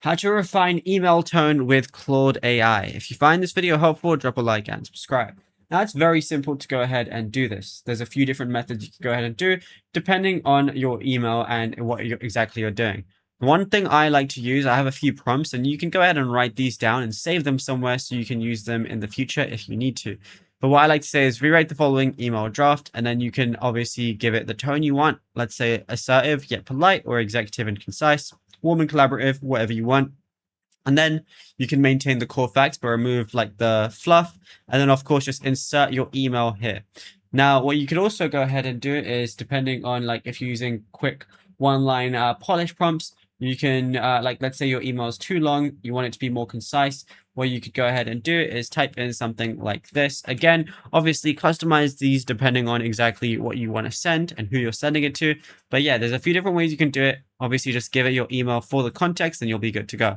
How to refine email tone with Claude AI. If you find this video helpful, drop a like and subscribe. Now, it's very simple to go ahead and do this. There's a few different methods you can go ahead and do depending on your email and what exactly you're doing. One thing I like to use, I have a few prompts, and you can go ahead and write these down and save them somewhere so you can use them in the future if you need to. But what I like to say is rewrite the following email draft, and then you can obviously give it the tone you want. Let's say assertive yet polite, or executive and concise, warm and collaborative, whatever you want. And then you can maintain the core facts, but remove like the fluff. And then of course, just insert your email here. Now, what you could also go ahead and do is, depending on like if you're using quick one-line polish prompts, you can like, let's say your email is too long, you want it to be more concise. What you could go ahead and do is type in something like this. Again, obviously customize these depending on exactly what you want to send and who you're sending it to. But yeah, there's a few different ways you can do it. Obviously, just give it your email for the context and you'll be good to go.